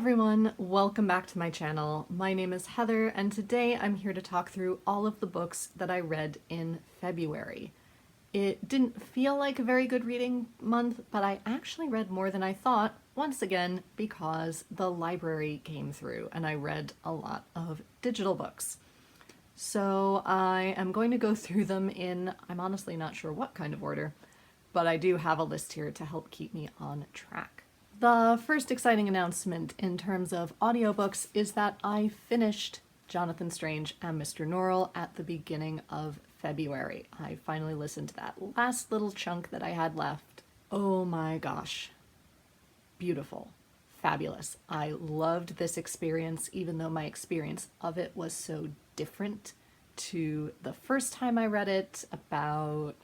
everyone, welcome back to my channel. My name is Heather and today I'm here to talk through all of the books that I read in February. It didn't feel like a very good reading month, but I actually read more than I thought, once again, because the library came through and I read a lot of digital books. So I am going to go through them in, I'm honestly not sure what kind of order, but I do have a list here to help keep me on track. The first exciting announcement in terms of audiobooks is that I finished Jonathan Strange and Mr. Norrell at the beginning of February. I finally listened to that last little chunk that I had left. Oh my gosh. Beautiful. Fabulous. I loved this experience, even though my experience of it was so different to the first time I read it about,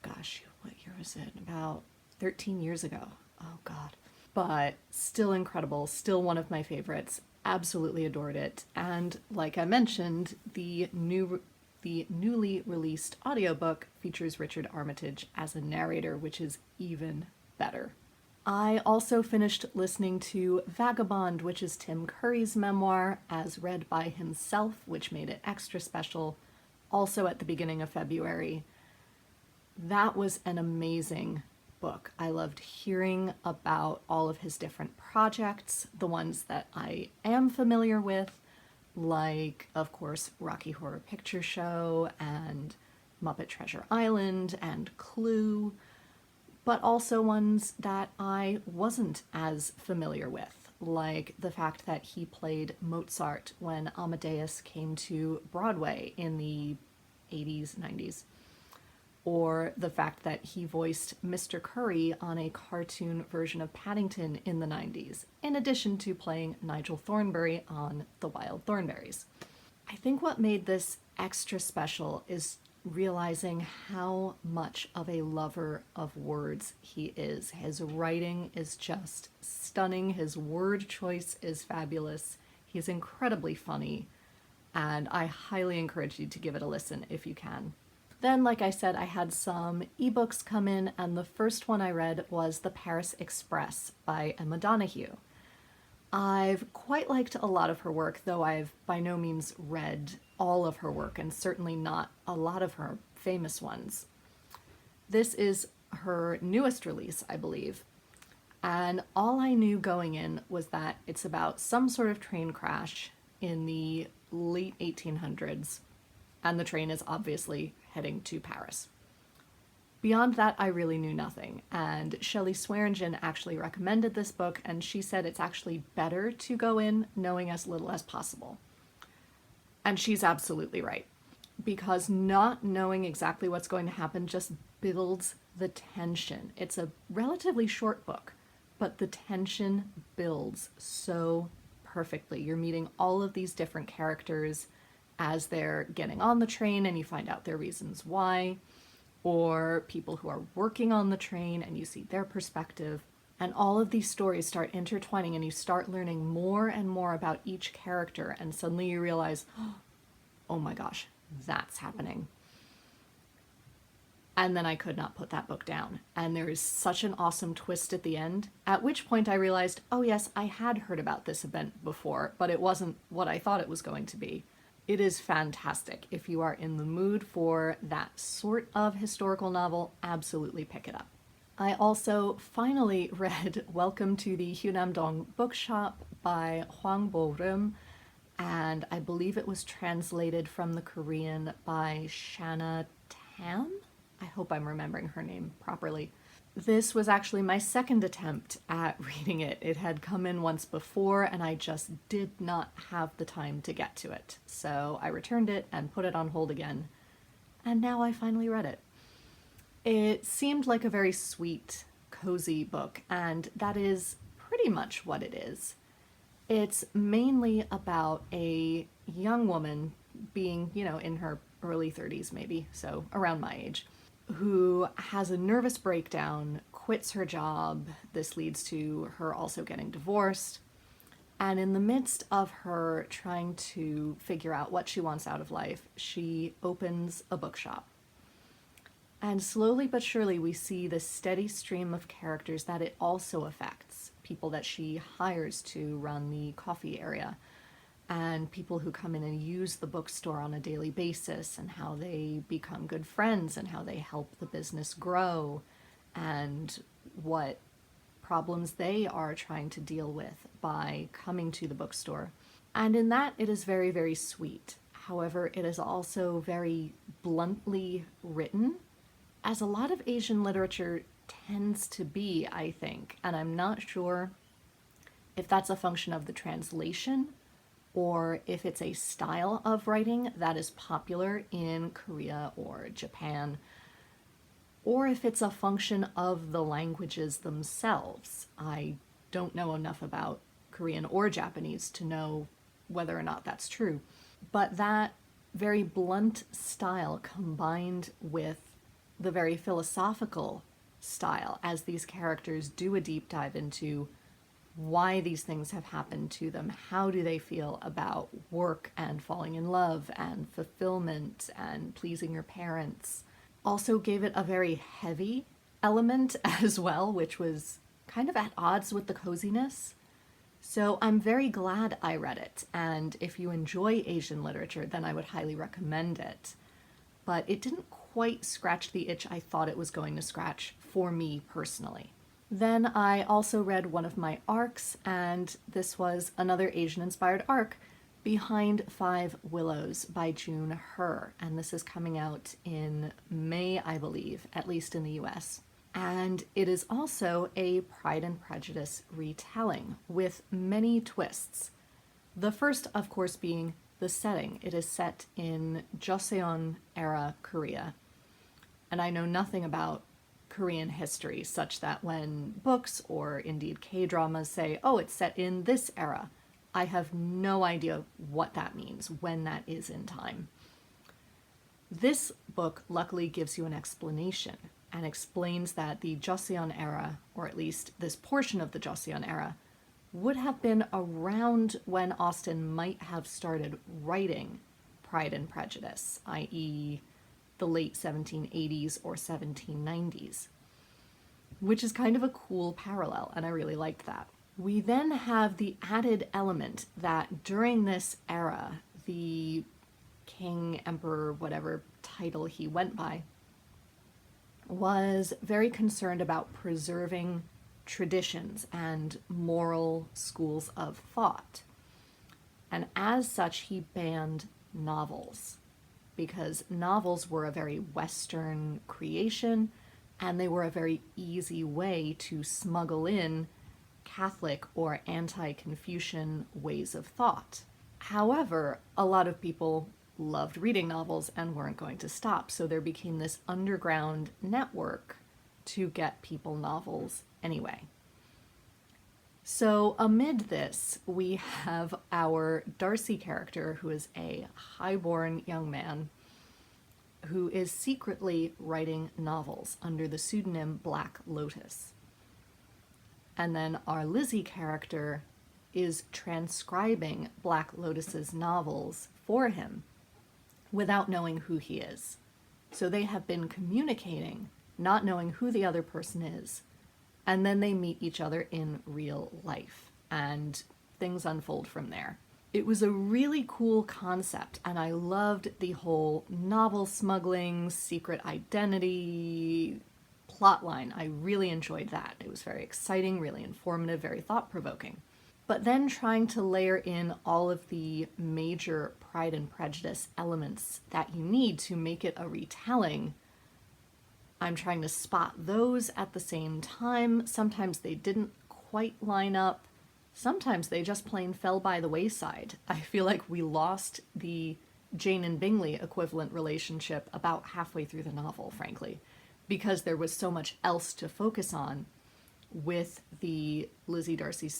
gosh, what year was it? About 13 years ago. Oh God. But still incredible, still one of my favorites. Absolutely adored it. And like I mentioned, the newly released audiobook features Richard Armitage as a narrator, which is even better. I also finished listening to Vagabond, which is Tim Curry's memoir, as read by himself, which made it extra special, also at the beginning of February. That was an amazing book. I loved hearing about all of his different projects, the ones that I am familiar with, like, of course, Rocky Horror Picture Show and Muppet Treasure Island and Clue, but also ones that I wasn't as familiar with, like the fact that he played Mozart when Amadeus came to Broadway in the 80s, 90s. Or the fact that he voiced Mr. Curry on a cartoon version of Paddington in the 90s, in addition to playing Nigel Thornberry on The Wild Thornberrys. I think what made this extra special is realizing how much of a lover of words he is. His writing is just stunning. His word choice is fabulous. He's incredibly funny, and I highly encourage you to give it a listen if you can. Then, like I said, I had some ebooks come in, and the first one I read was The Paris Express by Emma Donoghue. I've quite liked a lot of her work, though I've by no means read all of her work, and certainly not a lot of her famous ones. This is her newest release, I believe, and all I knew going in was that it's about some sort of train crash in the late 1800s, and the train is obviously heading to Paris. Beyond that, I really knew nothing, and Shelley Swearingen actually recommended this book, and she said it's actually better to go in knowing as little as possible. And she's absolutely right, because not knowing exactly what's going to happen just builds the tension. It's a relatively short book, but the tension builds so perfectly. You're meeting all of these different characters as they're getting on the train and you find out their reasons why, or people who are working on the train and you see their perspective. And all of these stories start intertwining and you start learning more and more about each character, and suddenly you realize, oh my gosh, that's happening. And then I could not put that book down. And there is such an awesome twist at the end, at which point I realized, oh yes, I had heard about this event before, but it wasn't what I thought it was going to be. It is fantastic. If you are in the mood for that sort of historical novel, absolutely pick it up. I also finally read Welcome to the Hyunam-dong Bookshop by bo-reum, and I believe it was translated from the Korean by Shanna Tam? I hope I'm remembering her name properly. This was actually my second attempt at reading it. It had come in once before and I just did not have the time to get to it. So I returned it and put it on hold again. And now I finally read it. It seemed like a very sweet, cozy book, and that is pretty much what it is. It's mainly about a young woman being, in her early 30s maybe, so around my age, who has a nervous breakdown, quits her job. This leads to her also getting divorced. And in the midst of her trying to figure out what she wants out of life, she opens a bookshop. And slowly but surely we see the steady stream of characters that it also affects. people that she hires to run the coffee area, and people who come in and use the bookstore on a daily basis, and how they become good friends and how they help the business grow, and what problems they are trying to deal with by coming to the bookstore. And in that, it is very, very sweet. However, it is also very bluntly written, as a lot of Asian literature tends to be, I think. And I'm not sure if that's a function of the translation or if it's a style of writing that is popular in Korea or Japan, or if it's a function of the languages themselves. I don't know enough about Korean or Japanese to know whether or not that's true. But that very blunt style combined with the very philosophical style, as these characters do a deep dive into why these things have happened to them, how do they feel about work and falling in love and fulfillment and pleasing your parents, also gave it a very heavy element as well, which was kind of at odds with the coziness. So I'm very glad I read it, and if you enjoy Asian literature, then I would highly recommend it. But it didn't quite scratch the itch I thought it was going to scratch for me personally. Then I also read one of my arcs, and this was another Asian-inspired arc, Behind Five Willows by June Her, and this is coming out in May, I believe, at least in the US. And it is also a Pride and Prejudice retelling with many twists. The first, of course, being the setting. It is set in Joseon era Korea. And I know nothing about Korean history, such that when books or indeed K-dramas say, oh, it's set in this era, I have no idea what that means, when that is in time. This book luckily gives you an explanation and explains that the Joseon era, or at least this portion of the Joseon era, would have been around when Austen might have started writing Pride and Prejudice, i.e. the late 1780s or 1790s, which is kind of a cool parallel, and I really liked that. We then have the added element that during this era, the king, emperor, whatever title he went by, was very concerned about preserving traditions and moral schools of thought. And as such, he banned novels, because novels were a very Western creation, and they were a very easy way to smuggle in Catholic or anti-Confucian ways of thought. However, a lot of people loved reading novels and weren't going to stop, so there became this underground network to get people novels anyway. So amid this, we have our Darcy character, who is a highborn young man who is secretly writing novels under the pseudonym Black Lotus. And then our Lizzie character is transcribing Black Lotus's novels for him without knowing who he is. So they have been communicating, not knowing who the other person is, and then they meet each other in real life, and things unfold from there. It was a really cool concept, and I loved the whole novel smuggling, secret identity plotline. I really enjoyed that. It was very exciting, really informative, very thought-provoking. But then trying to layer in all of the major Pride and Prejudice elements that you need to make it a retelling, I'm trying to spot those at the same time. Sometimes they didn't quite line up. Sometimes they just plain fell by the wayside. I feel like we lost the Jane and Bingley equivalent relationship about halfway through the novel, frankly, because there was so much else to focus on with the Lizzie Darcy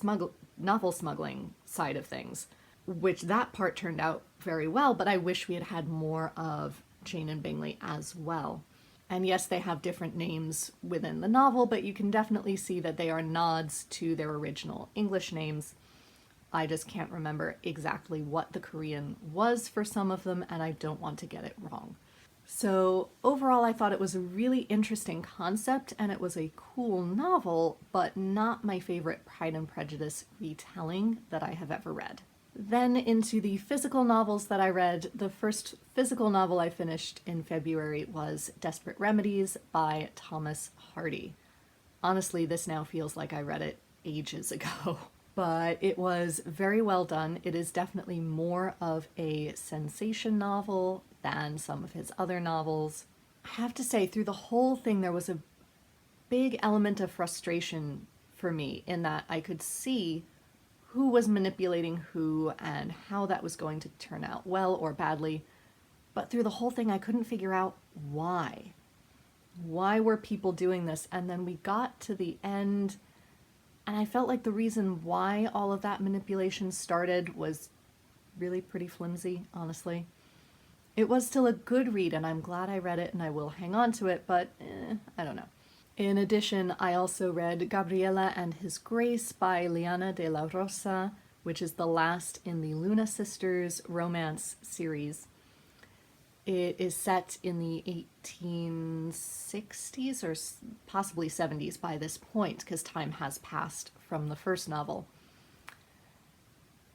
novel smuggling side of things, which that part turned out very well, but I wish we had had more of Jane and Bingley as well. And yes, they have different names within the novel, but you can definitely see that they are nods to their original English names. I just can't remember exactly what the Korean was for some of them, and I don't want to get it wrong. So overall, I thought it was a really interesting concept and it was a cool novel, but not my favorite Pride and Prejudice retelling that I have ever read. Then into the physical novels that I read, the first physical novel I finished in February was Desperate Remedies by Thomas Hardy. Honestly, this now feels like I read it ages ago. But it was very well done. It is definitely more of a sensation novel than some of his other novels. I have to say, through the whole thing, there was a big element of frustration for me in that I could see who was manipulating who and how that was going to turn out well or badly. But through the whole thing, I couldn't figure out why. Why were people doing this? And then we got to the end, and I felt like the reason why all of that manipulation started was really pretty flimsy, honestly. It was still a good read, and I'm glad I read it, and I will hang on to it, but I don't know. In addition, I also read Gabriela and His Grace by Liana de la Rosa, which is the last in the Luna Sisters romance series. It is set in the 1860s or possibly 70s by this point, because time has passed from the first novel.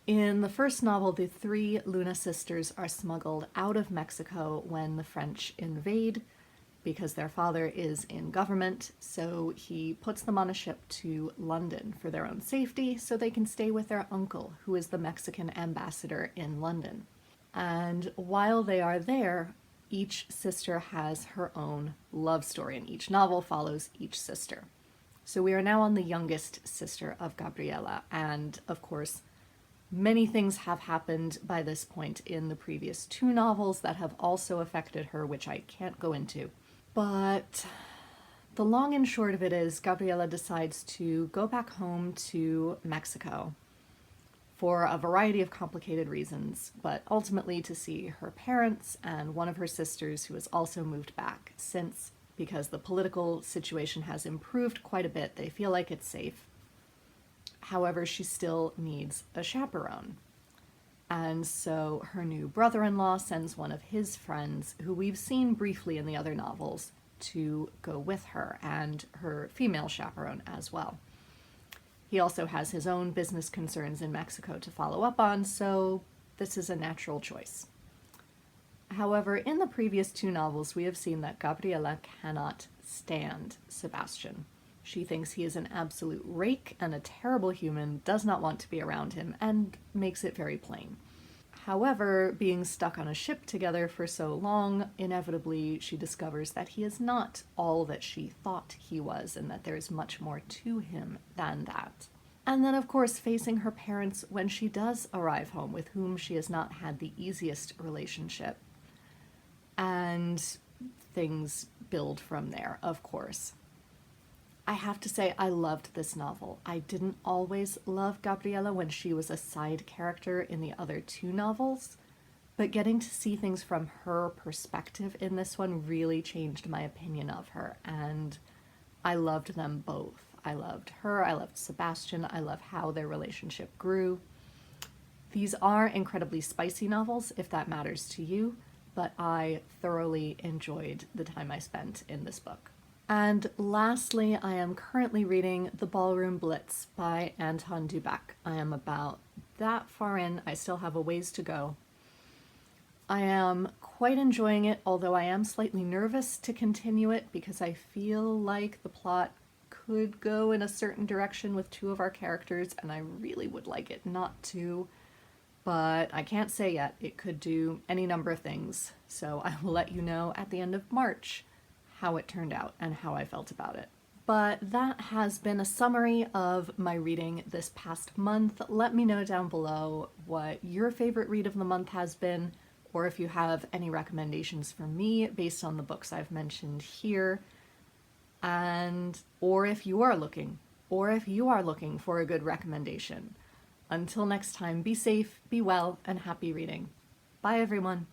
In the first novel, the three Luna sisters are smuggled out of Mexico when the French invade because their father is in government, so he puts them on a ship to London for their own safety so they can stay with their uncle, who is the Mexican ambassador in London. And while they are there, each sister has her own love story, and each novel follows each sister. So we are now on the youngest sister of Gabriela, and of course, many things have happened by this point in the previous two novels that have also affected her, which I can't go into. But the long and short of it is, Gabriela decides to go back home to Mexico for a variety of complicated reasons, but ultimately to see her parents and one of her sisters who has also moved back since, because the political situation has improved quite a bit, they feel like it's safe. However, she still needs a chaperone. And so her new brother-in-law sends one of his friends, who we've seen briefly in the other novels, to go with her, and her female chaperone as well. He also has his own business concerns in Mexico to follow up on, so this is a natural choice. However, in the previous two novels, we have seen that Gabriela cannot stand Sebastian. She thinks he is an absolute rake and a terrible human, does not want to be around him, and makes it very plain. However, being stuck on a ship together for so long, inevitably she discovers that he is not all that she thought he was, and that there is much more to him than that. And then, of course, facing her parents when she does arrive home, with whom she has not had the easiest relationship. And things build from there, of course. I have to say, I loved this novel. I didn't always love Gabriela when she was a side character in the other two novels, but getting to see things from her perspective in this one really changed my opinion of her, and I loved them both. I loved her, I loved Sebastian, I love how their relationship grew. These are incredibly spicy novels, if that matters to you, but I thoroughly enjoyed the time I spent in this book. And lastly, I am currently reading The Ballroom Blitz by Anton Dubak. I am about that far in. I still have a ways to go. I am quite enjoying it, although I am slightly nervous to continue it because I feel like the plot could go in a certain direction with two of our characters, and I really would like it not to. But I can't say yet. It could do any number of things. So I will let you know at the end of March how it turned out and how I felt about it. But that has been a summary of my reading this past month. Let me know down below what your favorite read of the month has been, or if you have any recommendations for me based on the books I've mentioned here. Or if you are looking for a good recommendation. Until next time, be safe, be well, and happy reading. Bye everyone.